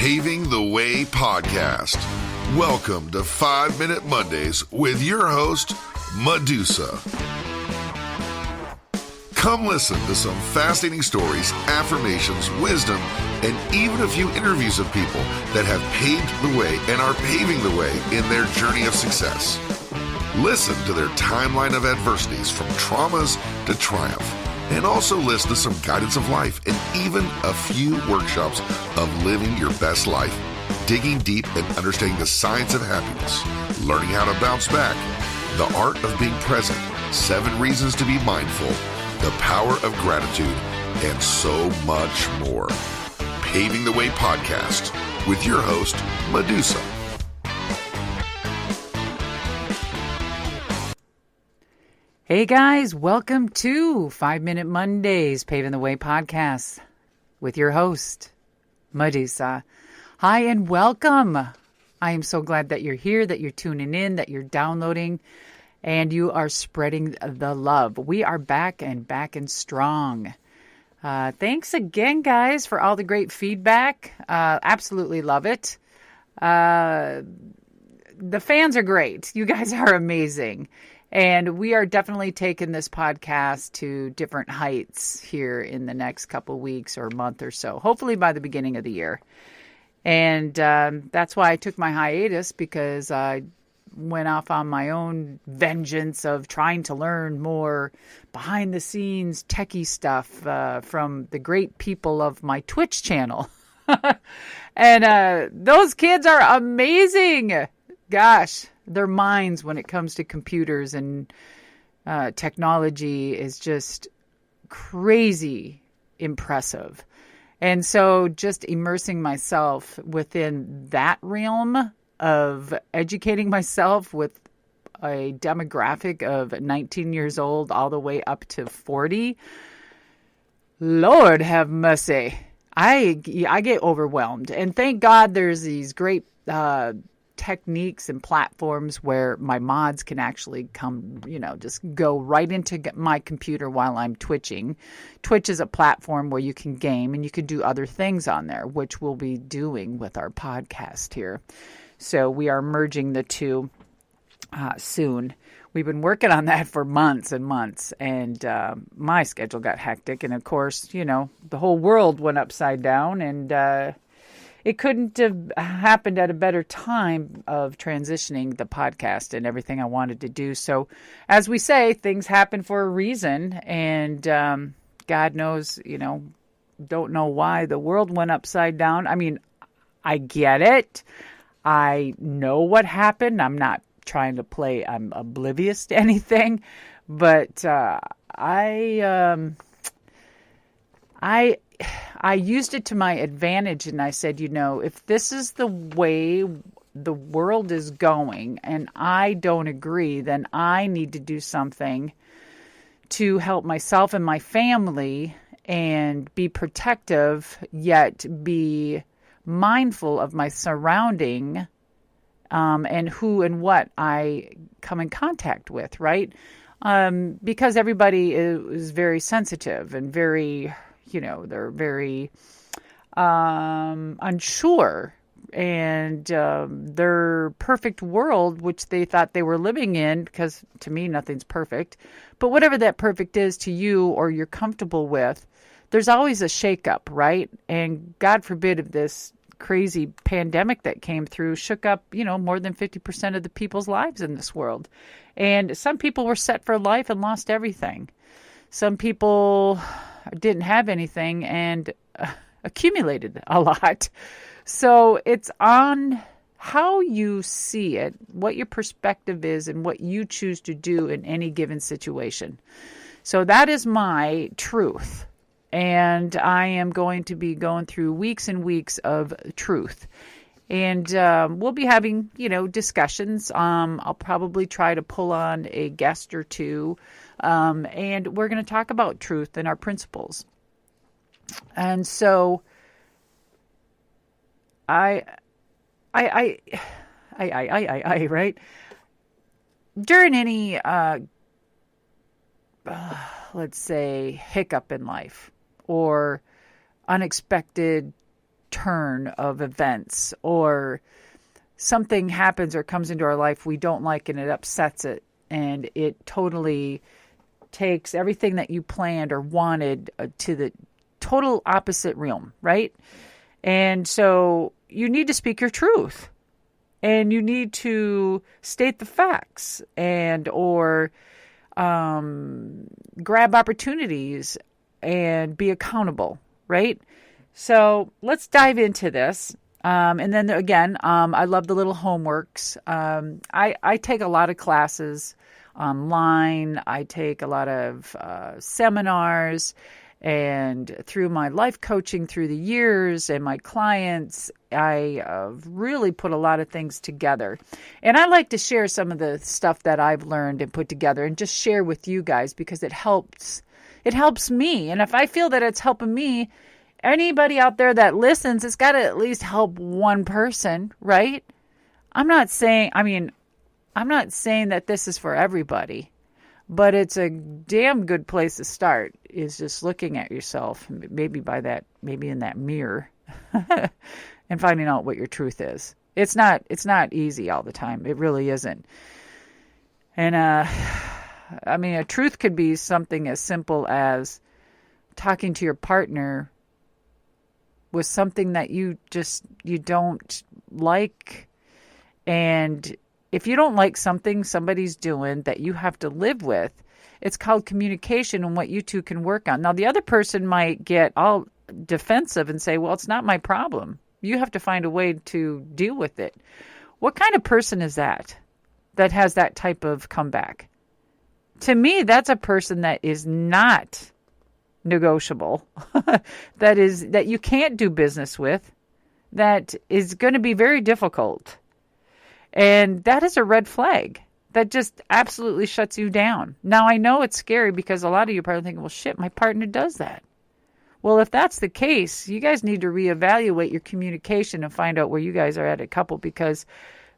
Paving the Way podcast. Welcome to 5 Minute Mondays with your host, Medusa. Come listen to some fascinating stories, affirmations, wisdom, and even a few interviews of people that have paved the way and are paving the way in their journey of success. Listen to their timeline of adversities from traumas to triumph, and also listen to some guidance of life and even a few workshops of living your best life, digging deep and understanding the science of happiness, learning how to bounce back, the art of being present, 7 reasons to be mindful, the power of gratitude, and so much more. Paving the Way podcast with your host, Medusa. Hey guys, welcome to 5 Minute Mondays, Paving the Way podcast with your host, Medusa. Hi and welcome. I am so glad that you're here, that you're tuning in, that you're downloading, and you are spreading the love. We are back and strong. Thanks again, guys, for all the great feedback. Absolutely love it. The fans are great. You guys are amazing. And we are definitely taking this podcast to different heights here in the next couple weeks or month or so, hopefully by the beginning of the year. And that's why I took my hiatus, because I went off on my own vengeance of trying to learn more behind the scenes techie stuff from the great people of my Twitch channel. And those kids are amazing. Gosh, their minds when it comes to computers and technology is just crazy impressive. And so just immersing myself within that realm of educating myself with a demographic of 19 years old all the way up to 40, Lord have mercy. I get overwhelmed. And thank God there's these great techniques and platforms where my mods can actually come, just go right into my computer while I'm twitching. Twitch is a platform where you can game and you can do other things on there, which we'll be doing with our podcast here. So we are merging the two soon. We've been working on that for months and months, and my schedule got hectic. And of course, the whole world went upside down, and it couldn't have happened at a better time of transitioning the podcast and everything I wanted to do. So as we say, things happen for a reason, and God knows, don't know why the world went upside down. I mean, I get it. I know what happened. I'm not trying to play I'm oblivious to anything, but I used it to my advantage, and I said, if this is the way the world is going and I don't agree, then I need to do something to help myself and my family and be protective, yet be mindful of my surrounding and who and what I come in contact with, right? Because everybody is very sensitive and very... they're very unsure, and their perfect world, which they thought they were living in, because to me, nothing's perfect, but whatever that perfect is to you or you're comfortable with, there's always a shakeup, right? And God forbid if this crazy pandemic that came through shook up, more than 50% of the people's lives in this world. And some people were set for life and lost everything. Some people didn't have anything and accumulated a lot. So it's on how you see it, what your perspective is, and what you choose to do in any given situation. So that is my truth. And I am going to be going through weeks and weeks of truth. And we'll be having, discussions. I'll probably try to pull on a guest or two. And we're going to talk about truth and our principles. And so I, right? During any, let's say, hiccup in life or unexpected turn of events, or something happens or comes into our life we don't like and it upsets it, and it totally takes everything that you planned or wanted to the total opposite realm, right? And so you need to speak your truth, and you need to state the facts, and or grab opportunities and be accountable, right? So let's dive into this. And then again, I love the little homeworks. I take a lot of classes online. I take a lot of seminars, and through my life coaching through the years and my clients, I really put a lot of things together. And I like to share some of the stuff that I've learned and put together and just share with you guys, because it helps. It helps me. And if I feel that it's helping me, anybody out there that listens, it's got to at least help one person, right? I'm not saying that this is for everybody, but it's a damn good place to start, is just looking at yourself, maybe in that mirror and finding out what your truth is. It's not easy all the time. It really isn't. And, a truth could be something as simple as talking to your partner with something that you don't like. And if you don't like something somebody's doing that you have to live with, it's called communication and what you two can work on. Now, the other person might get all defensive and say, well, it's not my problem. You have to find a way to deal with it. What kind of person is that has that type of comeback? To me, that's a person that is not negotiable, that you can't do business with, that is going to be very difficult. And that is a red flag that just absolutely shuts you down. Now, I know it's scary because a lot of you are probably thinking, well, shit, my partner does that. Well, if that's the case, you guys need to reevaluate your communication and find out where you guys are at a couple, because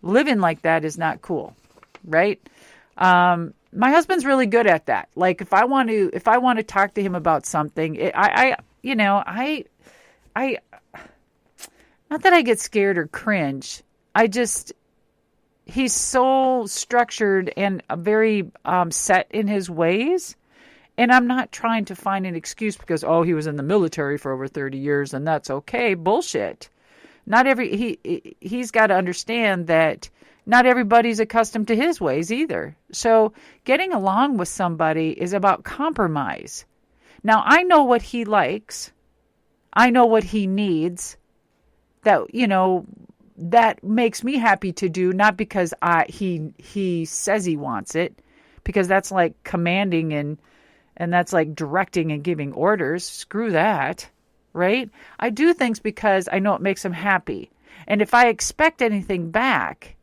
living like that is not cool, right? My husband's really good at that. Like if I want to talk to him about something, not that I get scared or cringe. He's so structured and very set in his ways. And I'm not trying to find an excuse because, he was in the military for over 30 years and that's okay. Bullshit. He's got to understand that not everybody's accustomed to his ways either. So getting along with somebody is about compromise. Now, I know what he likes. I know what he needs. That makes me happy to do, not because he says he wants it, because that's like commanding and that's like directing and giving orders. Screw that, right? I do things because I know it makes him happy. And if I expect anything back,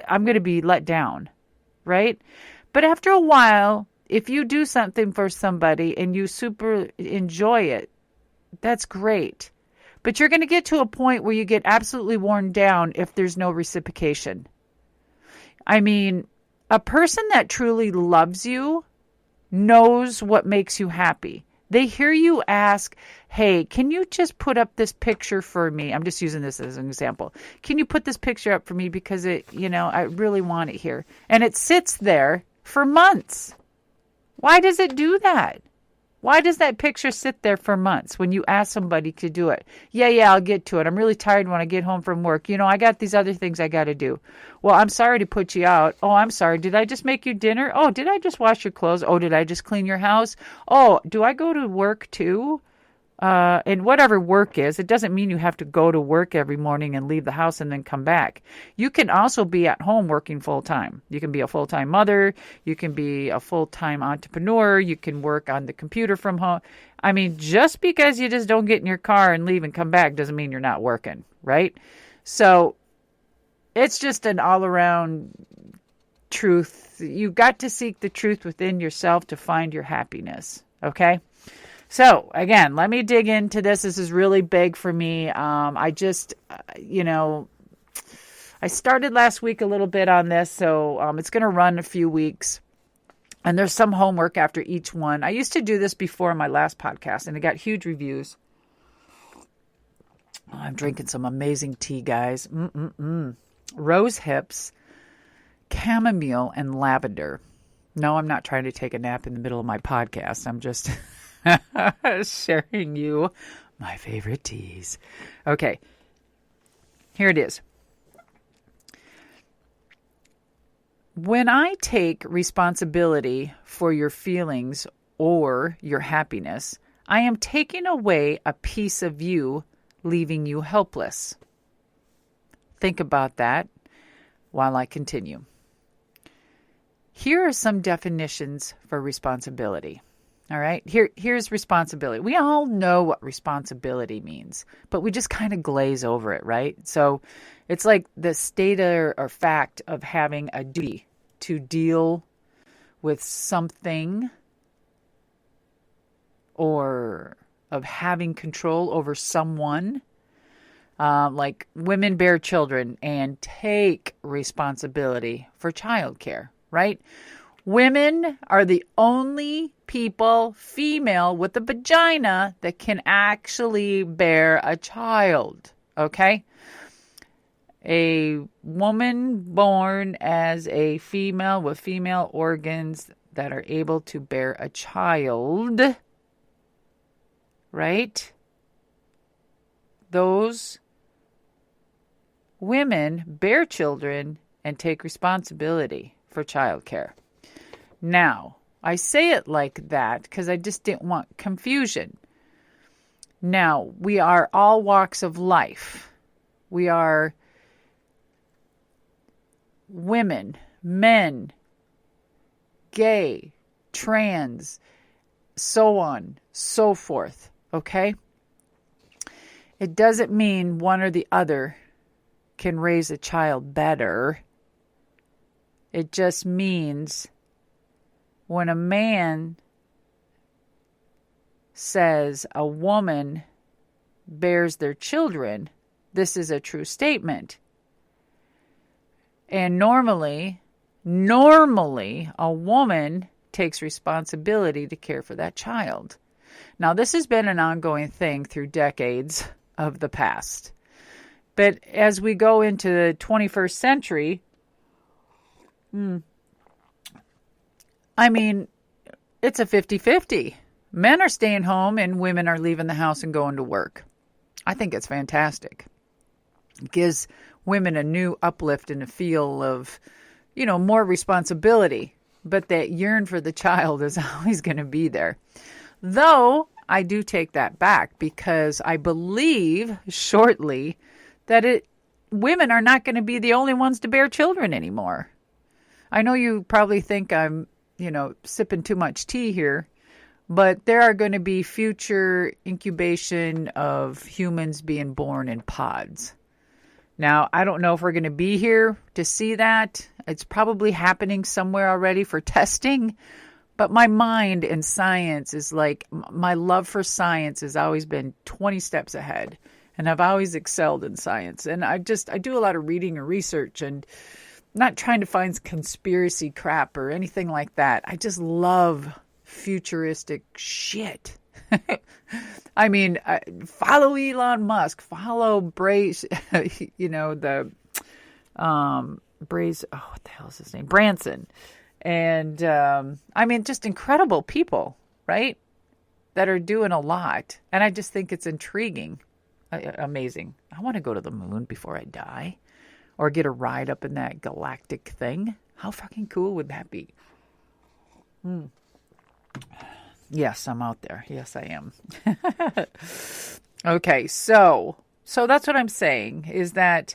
I'm going to be let down, right? But after a while, if you do something for somebody and you super enjoy it, that's great. But you're going to get to a point where you get absolutely worn down if there's no reciprocation. I mean, a person that truly loves you knows what makes you happy. They hear you ask, hey, can you just put up this picture for me? I'm just using this as an example. Can you put this picture up for me because I really want it here. And it sits there for months. Why does it do that? Why does that picture sit there for months when you ask somebody to do it? Yeah, I'll get to it. I'm really tired when I get home from work. I got these other things I got to do. Well, I'm sorry to put you out. Oh, I'm sorry. Did I just make you dinner? Oh, did I just wash your clothes? Oh, did I just clean your house? Oh, do I go to work too? And whatever work is, it doesn't mean you have to go to work every morning and leave the house and then come back. You can also be at home working full time. You can be a full-time mother. You can be a full-time entrepreneur. You can work on the computer from home. I mean, just because you just don't get in your car and leave and come back doesn't mean you're not working, right? So it's just an all-around truth. You got to seek the truth within yourself to find your happiness, okay? So, again, let me dig into this. This is really big for me. I started last week a little bit on this, so it's going to run a few weeks. And there's some homework after each one. I used to do this before my last podcast, and it got huge reviews. I'm drinking some amazing tea, guys. Rose hips, chamomile, and lavender. No, I'm not trying to take a nap in the middle of my podcast. I'm just sharing you my favorite teas. Okay, here it is. When I take responsibility for your feelings or your happiness, I am taking away a piece of you, leaving you helpless. Think about that while I continue. Here are some definitions for responsibility. All right, here's responsibility. We all know what responsibility means, but we just kind of glaze over it, right? So it's like the state or fact of having a duty to deal with something, or of having control over someone. Like women bear children and take responsibility for childcare, right? Women are the only people, female with a vagina, that can actually bear a child, okay? A woman born as a female with female organs that are able to bear a child, right? Those women bear children and take responsibility for childcare. Now, I say it like that because I just didn't want confusion. Now, we are all walks of life. We are women, men, gay, trans, so on, so forth, okay? It doesn't mean one or the other can raise a child better. It just means when a man says a woman bears their children, this is a true statement. And normally, a woman takes responsibility to care for that child. Now, this has been an ongoing thing through decades of the past. But as we go into the 21st century, I mean, it's a 50-50. Men are staying home and women are leaving the house and going to work. I think it's fantastic. It gives women a new uplift and a feel of, more responsibility. But that yearn for the child is always going to be there. Though I do take that back because I believe shortly that women are not going to be the only ones to bear children anymore. I know you probably think I'm, sipping too much tea here, but there are going to be future incubation of humans being born in pods. Now, I don't know if we're going to be here to see that. It's probably happening somewhere already for testing. But my mind in science is like, my love for science has always been 20 steps ahead. And I've always excelled in science. And I do a lot of reading and research and not trying to find conspiracy crap or anything like that. I just love futuristic shit. I mean, follow Elon Musk, follow Braze, Braze, what the hell is his name? Branson. And, just incredible people, right? That are doing a lot. And I just think it's intriguing, amazing. I want to go to the moon before I die or get a ride up in that galactic thing. How fucking cool would that be? Yes, I'm out there. Yes, I am. Okay, so that's what I'm saying, is that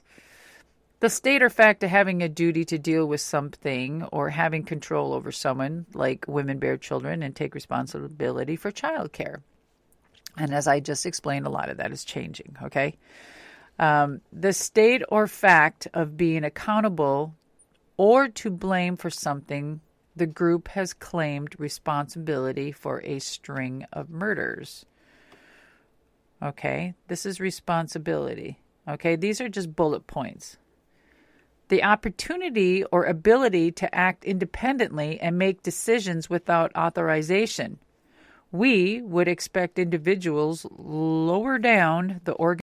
the state or fact of having a duty to deal with something or having control over someone, like women bear children and take responsibility for childcare. And as I just explained, a lot of that is changing, okay? The state or fact of being accountable or to blame for something, the group has claimed responsibility for a string of murders. Okay, this is responsibility. Okay, these are just bullet points. The opportunity or ability to act independently and make decisions without authorization. We would expect individuals lower down the organization